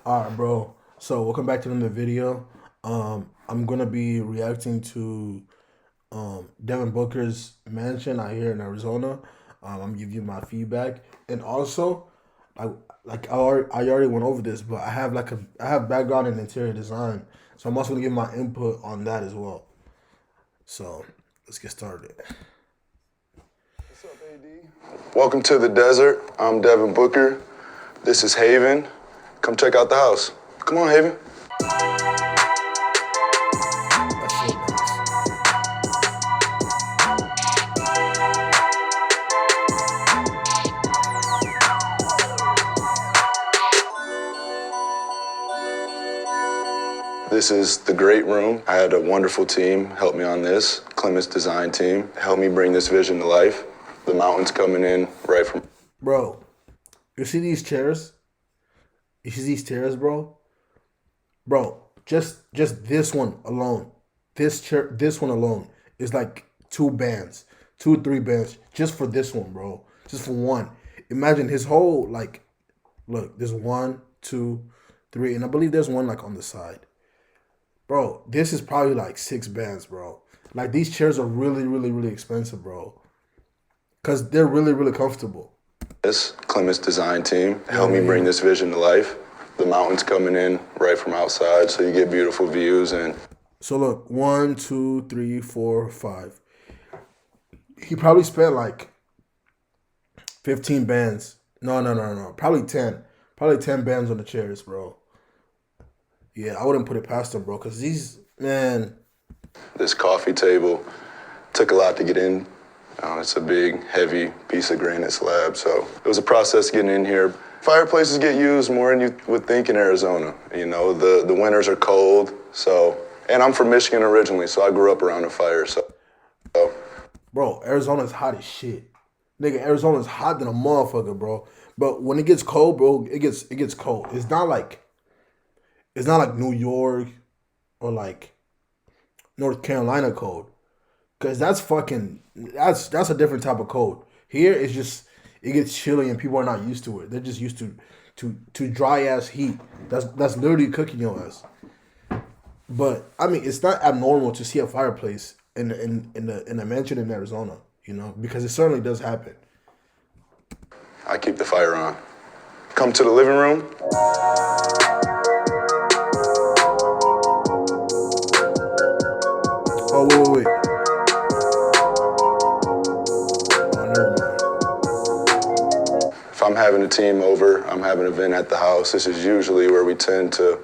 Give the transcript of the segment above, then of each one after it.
All right, bro. So welcome back to another video. I'm gonna be reacting to Devin Booker's mansion out here in Arizona. I'm gonna give you my feedback, and also, I I already went over this, but I have background in interior design, so I'm also gonna give my input on that as well. So let's get started. What's up, AD? Welcome to the desert. I'm Devin Booker. This is Haven. Come check out the house. Come on, Haven. That's so nice. This is the great room. I had a wonderful team help me on this. Clemens design team helped me bring this vision to life. The mountains coming in right from. Bro, you see these chairs? You see these chairs, bro? Bro, just this one alone, this one alone is like two bands, two three bands just for this one, bro. Just for one. Imagine his whole like, look, there's one, two, three, and I believe there's one like on the side, bro. This is probably like six bands, bro. Like these chairs are really expensive, bro, cause they're really comfortable. This Clemens design team Yeah, helped me yeah, bring yeah. this vision to life. The mountains coming in right from outside, so you get beautiful views and. So look, one, two, three, four, five. He probably spent like 15 bands. No. Probably 10. Probably 10 bands on the chairs, bro. Yeah, I wouldn't put it past him, bro. Because these, man, This coffee table took a lot to get in. It's a big, heavy piece of granite slab, so it was a process getting in here. Fireplaces get used more than you would think in Arizona. You know, the winters are cold, so, and I'm from Michigan originally, so I grew up around a fire, so. bro, Arizona's hot as shit. Nigga, Arizona's hot than a motherfucker, bro. But when it gets cold, bro, it gets cold. It's not like New York or like North Carolina cold. Cause that's a different type of cold. Here it's just it gets chilly and people are not used to it. They're just used to dry ass heat. That's literally cooking your ass. But I mean, it's not abnormal to see a fireplace in a mansion in Arizona. Because it certainly does happen. I keep the fire on. Come to the living room. Oh wait. Oh, never mind. If I'm having a team over, I'm having an event at the house, this is usually where we tend to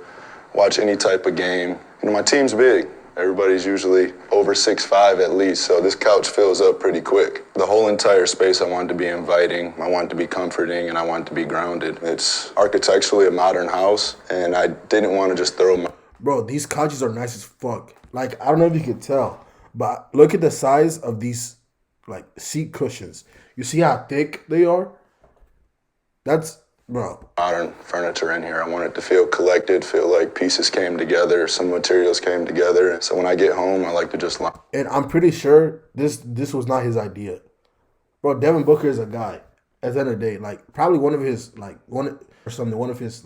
watch any type of game. You know, my team's big. Everybody's usually over 6'5" at least, so this couch fills up pretty quick. The whole entire space I want to be inviting, I want it to be comforting, and I want it to be grounded. It's architecturally a modern house, and I didn't want to just throw my. Bro, these couches are nice as fuck. Like I don't know if you can tell, but look at the size of these like seat cushions. You see how thick they are? That's bro. Modern furniture in here. I want it to feel collected, feel like pieces came together, some materials came together. So when I get home, I like to just lie. And I'm pretty sure this was not his idea. Bro, Devin Booker is a guy. At the end of the day, like probably one of his like one or something, one of his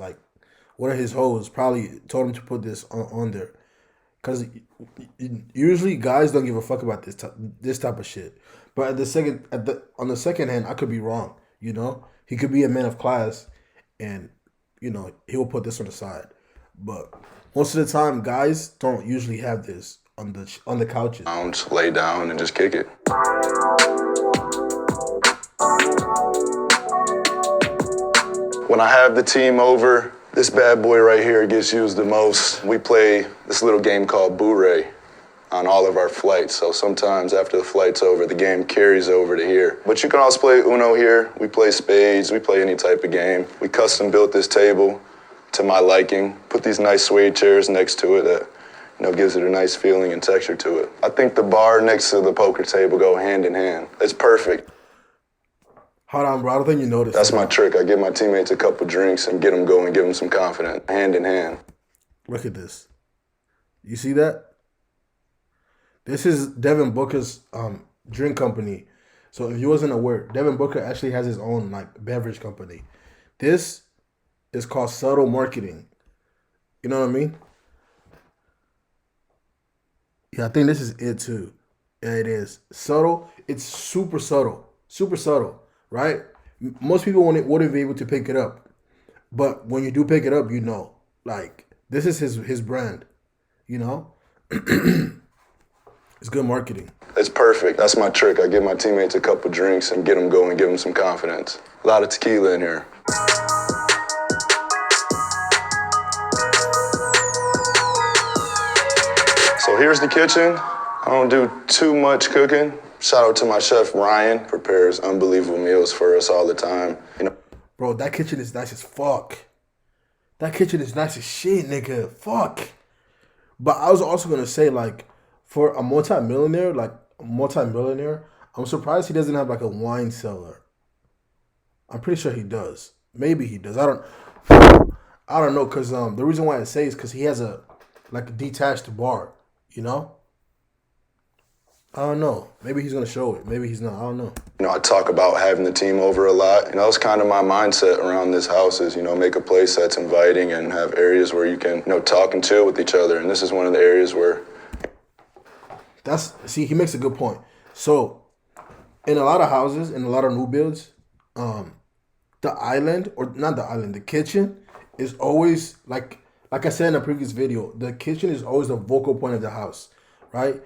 hoes probably told him to put this on there. Cause usually guys don't give a fuck about this type of shit. But on the second hand, I could be wrong. He could be a man of class, and he will put this on the side. But most of the time, guys don't usually have this on the couches. Lounge, lay down, and just kick it. When I have the team over, this bad boy right here gets used the most. We play this little game called Boo-Ray on all of our flights. So sometimes after the flight's over, the game carries over to here. But you can also play Uno here. We play spades. We play any type of game. We custom built this table to my liking. Put these nice suede chairs next to it that gives it a nice feeling and texture to it. I think the bar next to the poker table go hand in hand. It's perfect. Hold on, bro. I don't think you noticed. That's my trick. I give my teammates a couple drinks and get them going, give them some confidence. Hand in hand. Look at this. You see that? This is Devin Booker's drink company. So if you wasn't aware, Devin Booker actually has his own like beverage company. This is called subtle marketing. You know what I mean? Yeah, I think this is it too. Yeah, it is subtle. It's super subtle, right? Most people wouldn't be able to pick it up, but when you do pick it up, you know, like this is his brand. You know, it's good marketing. It's perfect. That's my trick. I give my teammates a couple drinks and get them going, give them some confidence. A lot of tequila in here. So here's the kitchen. I don't do too much cooking. Shout out to my chef Ryan, prepares unbelievable meals for us all the time. You know, Bro, that kitchen is nice as fuck. That kitchen is nice as shit, nigga. Fuck. But I was also gonna say, like, for a multi-millionaire, I'm surprised he doesn't have like a wine cellar. I'm pretty sure he does. Maybe he does. I don't know, cause the reason why I say is because he has a like a detached bar. You know. I don't know. Maybe he's gonna show it. Maybe he's not. I don't know. I talk about having the team over a lot. That was kind of my mindset around this house is, make a place that's inviting and have areas where you can, talk and chill with each other. And this is one of the areas where. He makes a good point. So, in a lot of houses, in a lot of new builds, the island or not the island, the kitchen is always like I said in a previous video, the kitchen is always the vocal point of the house, right?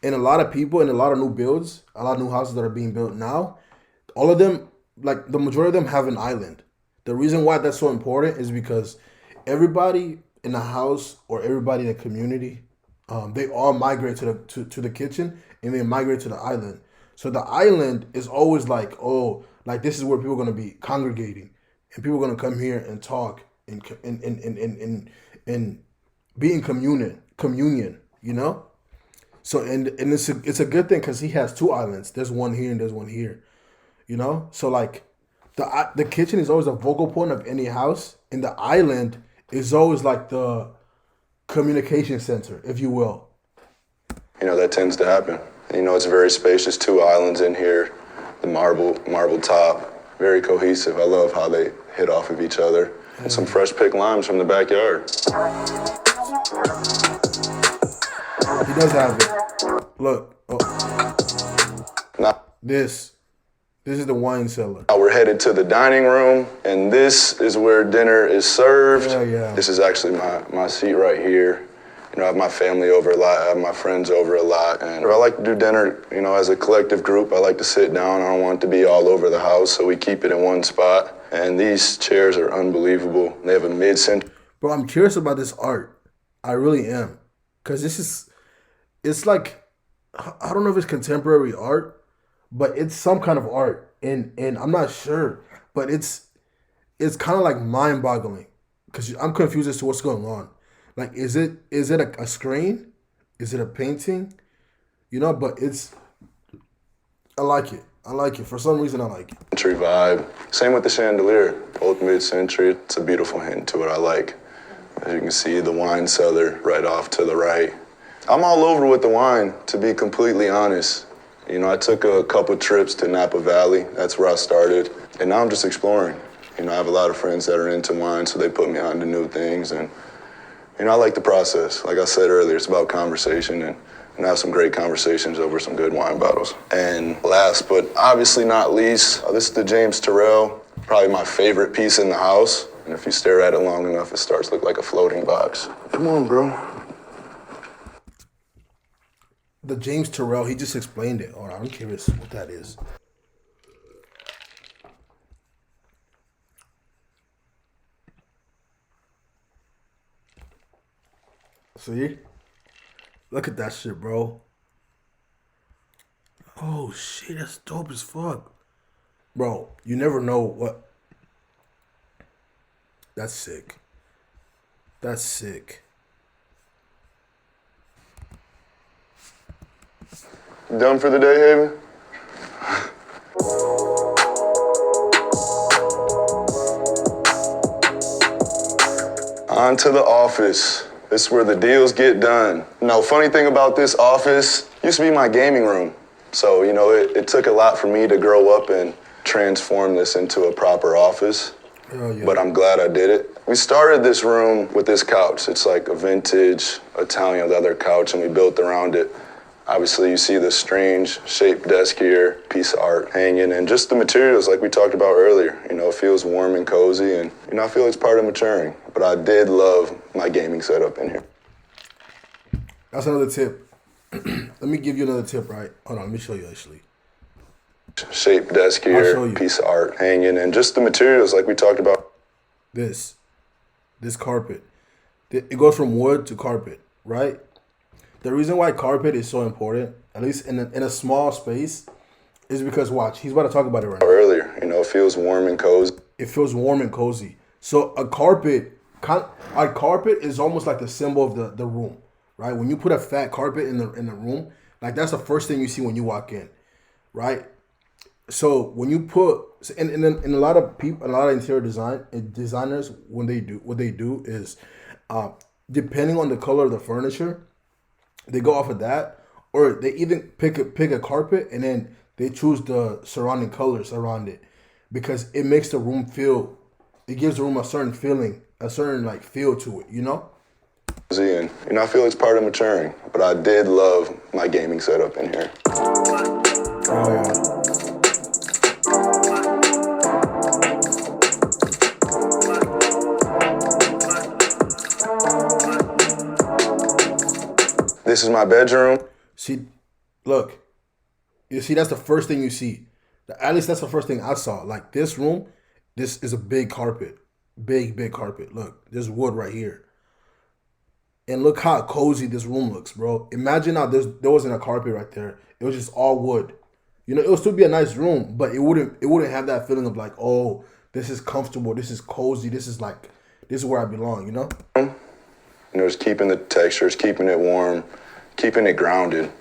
And a lot of people in a lot of new builds, a lot of new houses that are being built now, all of them, like the majority of them have an island. The reason why that's so important is because everybody in a house or everybody in a community, they all migrate to the kitchen and they migrate to the island. So the island is always like, oh, like this is where people are gonna be congregating, and people are gonna come here and talk and be in communion, you know. So and it's a good thing because he has two islands. There's one here and there's one here, you know. So like the kitchen is always a focal point of any house, and the island is always like the communication center, if you will. That tends to happen. It's very spacious. Two islands in here, the marble top, very cohesive. I love how they hit off of each other. And some fresh picked limes from the backyard. He does have it. Look, Now this is the wine cellar. we're headed to the dining room, and this is where dinner is served. Yeah. This is actually my seat right here. I have my family over a lot. I have my friends over a lot. And I like to do dinner, as a collective group. I like to sit down. I don't want it to be all over the house, so we keep it in one spot. And these chairs are unbelievable. They have a mid-century. Bro, I'm curious about this art. I really am. Because it's like, I don't know if it's contemporary art, but it's some kind of art. And I'm not sure, but it's kind of like mind-boggling. Because I'm confused as to what's going on. Like, is it a screen? Is it a painting? But I like it. I like it. For some reason, I like it. Century vibe. Same with the chandelier. Both mid-century. It's a beautiful hint to it. I like. As you can see, the wine cellar right off to the right. I'm all over with the wine, to be completely honest. I took a couple trips to Napa Valley. That's where I started. And now I'm just exploring. I have a lot of friends that are into wine, so they put me on to new things. And I like the process. Like I said earlier, it's about conversation and have some great conversations over some good wine bottles. And last, but obviously not least, this is the James Terrell, probably my favorite piece in the house. And if you stare at it long enough, it starts to look like a floating box. Come on, bro. The James Terrell, he just explained it. I'm curious what that is. See? Look at that shit, bro. Oh, shit, that's dope as fuck. Bro, you never know what... That's sick. That's sick. Done for the day, Haven? On to the office. This is where the deals get done. Funny thing about this office, used to be my gaming room. So, it took a lot for me to grow up and transform this into a proper office. Hell yeah. But I'm glad I did it. We started this room with this couch. It's like a vintage Italian leather couch, and we built around it. Obviously, you see this strange shaped desk here, piece of art hanging, and just the materials like we talked about earlier. It feels warm and cozy, and, I feel it's part of maturing. But I did love my gaming setup in here. That's another tip. Let me give you another tip, right? Hold on, let me show you actually. Shaped desk I'll show here, you. piece of art hanging, and just the materials like we talked about. This carpet. It goes from wood to carpet, right? The reason why carpet is so important, at least in a small space, is because watch, he's about to talk about it right now. Earlier, it feels warm and cozy. It feels warm and cozy. So a carpet is almost like the symbol of the room, right? When you put a fat carpet in the room, like that's the first thing you see when you walk in, right? So when you put in a lot of people, a lot of interior designers, when they do what they do is, depending on the color of the furniture, they go off of that, or they even pick a carpet and then they choose the surrounding colors around it, because it makes the room feel, it gives the room a certain feeling, a certain like feel to it, And, I feel it's part of maturing. But I did love my gaming setup in here. Oh yeah. This is my bedroom. See, look, you see, that's the first thing you see. At least that's the first thing I saw. Like this room, this is a big carpet, big carpet. Look, there's wood right here, and look how cozy this room looks, bro. Imagine now there wasn't a carpet right there. It was just all wood. It would still be a nice room, but it wouldn't have that feeling of like, oh, this is comfortable, this is cozy, this is where I belong. Just keeping the textures, keeping it warm, keeping it grounded.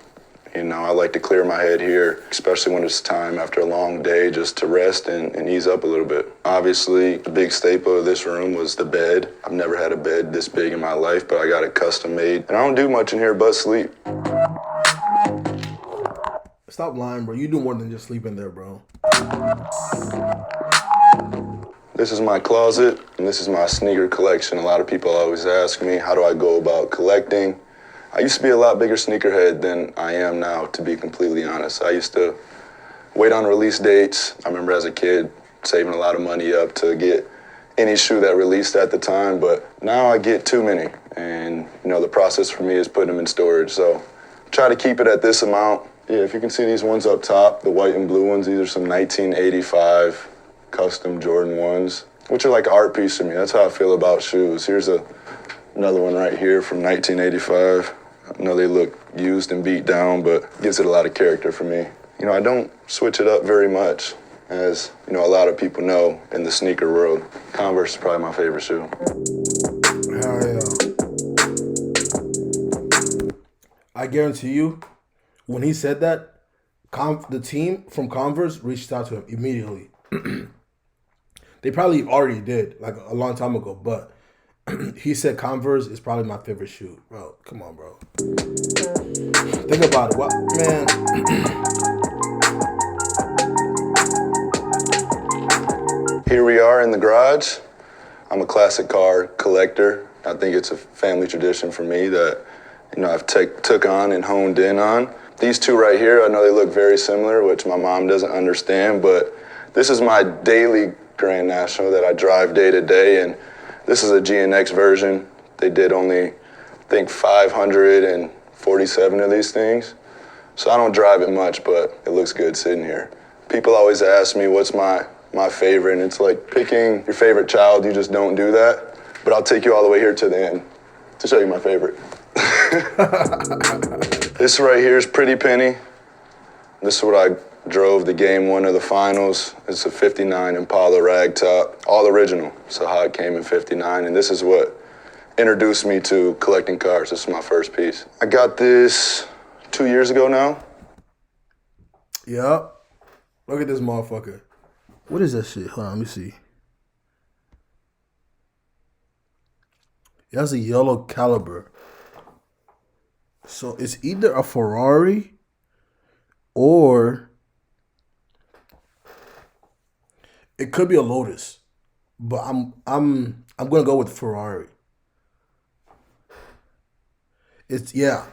I like to clear my head here, especially when it's time after a long day just to rest and ease up a little bit. Obviously, the big staple of this room was the bed. I've never had a bed this big in my life, but I got it custom made. And I don't do much in here but sleep. Stop lying, bro. You do more than just sleep in there, bro. This is my closet, and this is my sneaker collection. A lot of people always ask me, how do I go about collecting? I used to be a lot bigger sneakerhead than I am now, to be completely honest. I used to wait on release dates. I remember as a kid saving a lot of money up to get any shoe that released at the time, but now I get too many. And, the process for me is putting them in storage. So try to keep it at this amount. Yeah, if you can see these ones up top, the white and blue ones, these are some 1985 custom Jordan 1s, which are like an art piece to me. That's how I feel about shoes. Here's another one right here from 1985. I know they look used and beat down, but gives it a lot of character for me. I don't switch it up very much. As, a lot of people know in the sneaker world, Converse is probably my favorite shoe. Hell yeah. I guarantee you, when he said that, the team from Converse reached out to him immediately. They probably already did, like a long time ago, but he said Converse is probably my favorite shoe. Bro, come on, bro. Think about it. What, man? Here we are in the garage. I'm a classic car collector. I think it's a family tradition for me that, I've took on and honed in on. These two right here, I know they look very similar, which my mom doesn't understand, but this is my daily Grand National that I drive day to day, and this is a GNX version. They did only, I think, 547 of these things. So I don't drive it much, but it looks good sitting here. People always ask me what's my favorite, and it's like picking your favorite child, you just don't do that. But I'll take you all the way here to the end to show you my favorite. This right here is Pretty Penny. This is what I drove the game one of the finals. It's a 59 Impala ragtop, all original. So how it came in 59, and this is what introduced me to collecting cars. This is my first piece. I got this 2 years ago now. Yup. Look at this motherfucker. What is that shit? Hold on, let me see. It has a yellow caliber. So it's either a Ferrari or it could be a Lotus. But I'm gonna go with Ferrari. It's yeah.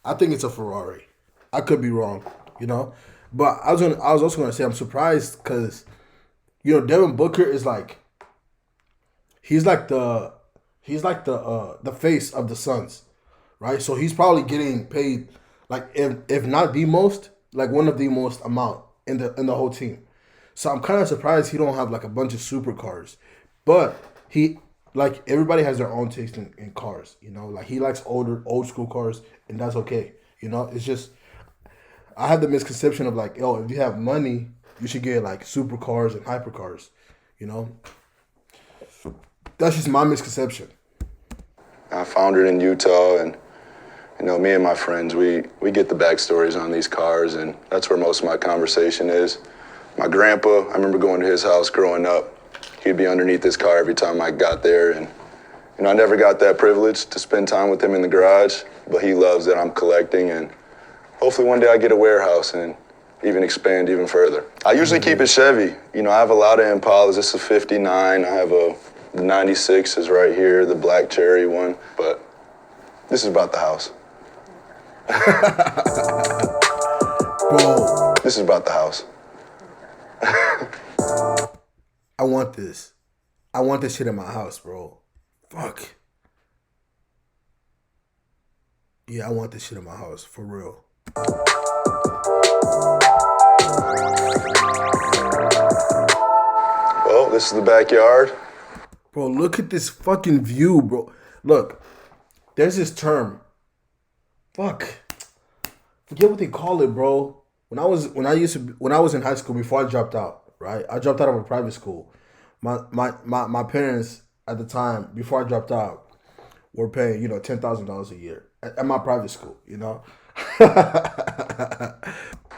I think it's a Ferrari. I could be wrong, you know, but I was also gonna say I'm surprised because Devin Booker is like he's like the the face of the Suns, right? So he's probably getting paid like if not the most, like one of the most amount in the whole team. So I'm kind of surprised he don't have like a bunch of supercars, but he like everybody has their own taste in cars. Like he likes old school cars, and that's okay. It's just I have the misconception of like, if you have money, you should get like supercars and hypercars. You know, that's just my misconception. I found it in Utah, and me and my friends, we get the backstories on these cars, and that's where most of my conversation is. My grandpa, I remember going to his house growing up. He'd be underneath his car every time I got there, and I never got that privilege to spend time with him in the garage, but he loves that I'm collecting, and hopefully one day I get a warehouse and even expand even further. I usually keep it Chevy. I have a lot of Impalas. This is a 59. I have the 96 is right here, the black cherry one, but this is about the house. Bro, This is about the house. I want this. I want this shit in my house, bro. Fuck. Yeah, I want this shit in my house, for real. Well, this is the backyard. Bro, look at this fucking view, bro. Look, there's this term. Fuck. Forget what they call it, bro. When I was in high school before I dropped out, right? I dropped out of a private school. My parents at the time, before I dropped out, were paying, $10,000 a year at my private school.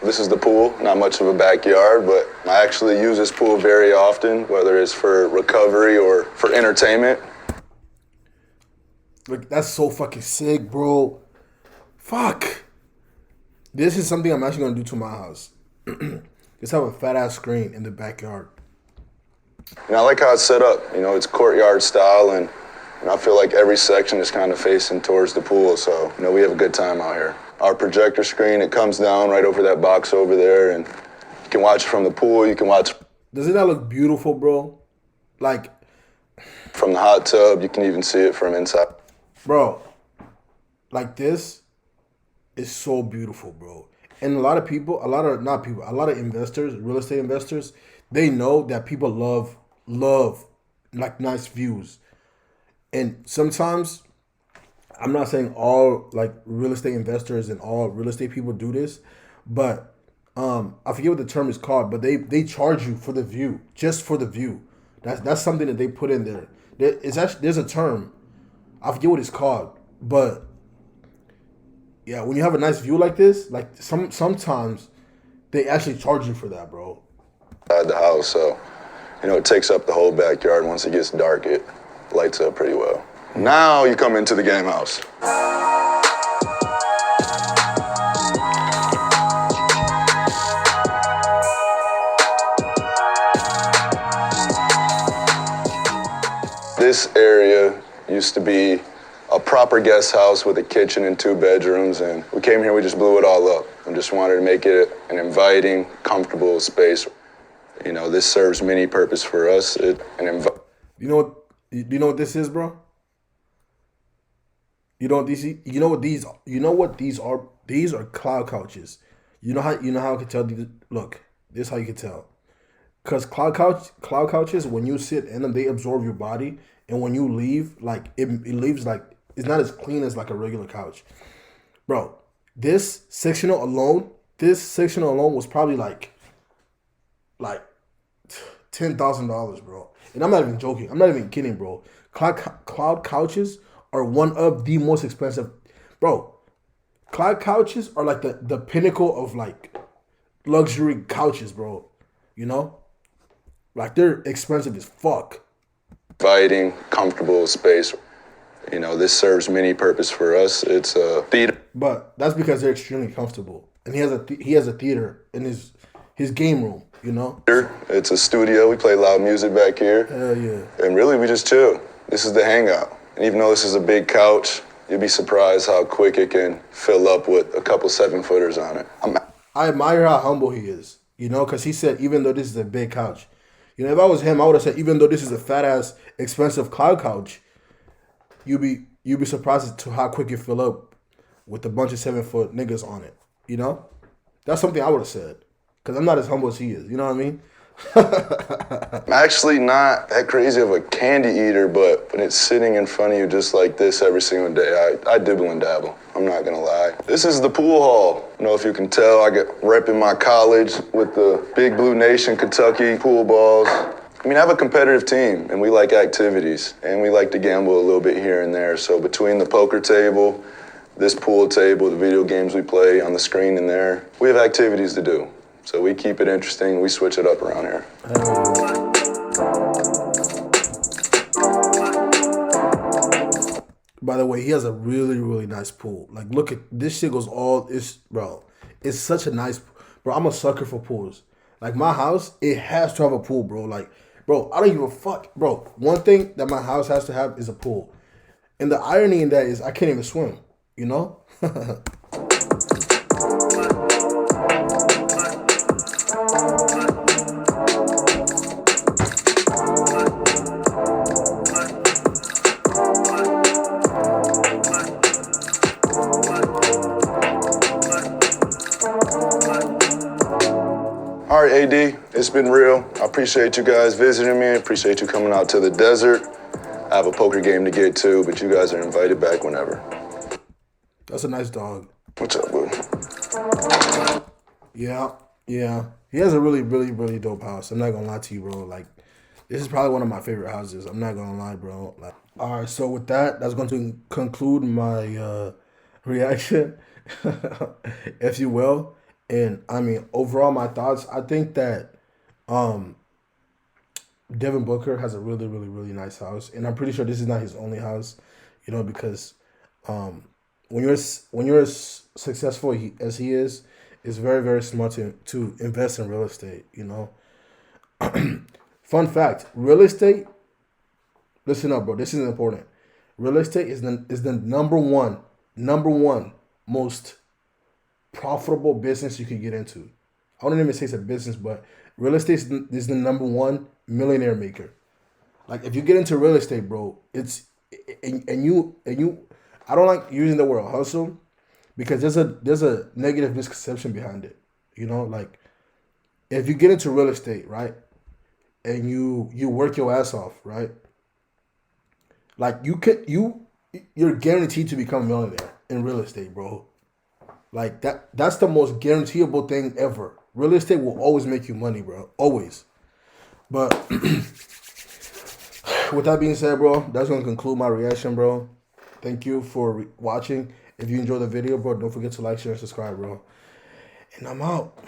This is the pool, not much of a backyard, but I actually use this pool very often, whether it's for recovery or for entertainment. Like, that's so fucking sick, bro. Fuck. This is something I'm actually gonna do to my house. Just have a fat ass screen in the backyard. And I like how it's set up. It's courtyard style, and I feel like every section is kind of facing towards the pool, so we have a good time out here. Our projector screen, it comes down right over that box over there, and you can watch it from the pool. You can watch Doesn't that look beautiful, bro? Like, from the hot tub. You can even see it from inside. bro, like this is so beautiful, bro. And a lot of people, a lot of investors, real estate investors, they know that people love like nice views. And sometimes, I'm not saying all like real estate investors and all real estate people do this, but I forget what the term is called, but they charge you for the view, just for the view. That's something that they put in there. There's a term, I forget what it's called, but yeah, when you have a nice view like this, like sometimes they actually charge you for that, bro. Inside the house, so it takes up the whole backyard. Once it gets dark, it lights up pretty well. Now you come into the game house. This area used to be a proper guest house with a kitchen and 2 bedrooms, and we came here, we just blew it all up and just wanted to make it an inviting, comfortable space. This serves many purpose for us. Do you know what this is, bro? You know what these are? These are cloud couches. You know how I can tell these. Look, this is how you can tell. Cause cloud couches, when you sit in them, they absorb your body, and when you leave, like it leaves like it's not as clean as like a regular couch, bro. This sectional alone was probably like $10,000, bro. And I'm not even joking. I'm not even kidding, bro. Cloud couches are one of the most expensive, bro. Cloud couches are like the pinnacle of like luxury couches, bro. Like they're expensive as fuck. Inviting, comfortable space. This serves many purpose for us. It's a theater. But that's because they're extremely comfortable, and he has a theater in his game room. You know? It's a studio. We play loud music back here. Hell yeah. And really, we just chill. This is the hangout. And even though this is a big couch, you'd be surprised how quick it can fill up with a couple 7-footers on it. I admire how humble he is, you know, because he said, even though this is a big couch, you know, if I was him, I would have said, even though this is a fat ass, expensive cloud couch, you'd be surprised to how quick it fill up with a bunch of 7-foot niggas on it, you know? That's something I would have said, because I'm not as humble as he is, you know what I mean? I'm actually not that crazy of a candy eater, but when it's sitting in front of you just like this every single day, I dibble and dabble. I'm not gonna lie. This is the pool hall. I don't know if you can tell, I get repping my college with the Big Blue Nation Kentucky pool balls. I mean, I have a competitive team, and we like activities, and we like to gamble a little bit here and there. So between the poker table, this pool table, the video games we play on the screen in there, we have activities to do. So we keep it interesting. We switch it up around here. By the way, he has a really, really nice pool. Like, look at this shit goes all it's bro. It's such a nice bro. I'm a sucker for pools. Like my house, it has to have a pool, bro. Like, bro, I don't give a fuck, bro. One thing that my house has to have is a pool, and the irony in that is I can't even swim. You know. All right, AD, it's been real. I appreciate you guys visiting me. I appreciate you coming out to the desert. I have a poker game to get to, but you guys are invited back whenever. That's a nice dog. What's up, boo? Yeah, yeah. He has a really, really, really dope house. I'm not gonna lie to you, bro. Like, this is probably one of my favorite houses. I'm not gonna lie, bro. Like, all right. So with that, that's going to conclude my reaction, if you will. And I mean, overall, my thoughts. I think that Devin Booker has a really, really, really nice house, and I'm pretty sure this is not his only house. You know, because when you're as successful as he is, it's very, very smart to invest in real estate. You know, fun fact: real estate. Listen up, bro. This is important. Real estate is the number one most profitable business you could get into. I wouldn't even say it's a business, but real estate is the number one millionaire maker. Like if you get into real estate, bro, it's and you I don't like using the word hustle because there's a negative misconception behind it. You know, like if you get into real estate, right, and you work your ass off, right, like you're guaranteed to become a millionaire in real estate, bro. Like that's the most guaranteeable thing ever. Real estate will always make you money, bro. Always. But with that being said, bro, that's gonna conclude my reaction, bro. Thank you for watching. If you enjoyed the video, bro, don't forget to like, share, and subscribe, bro. And I'm out.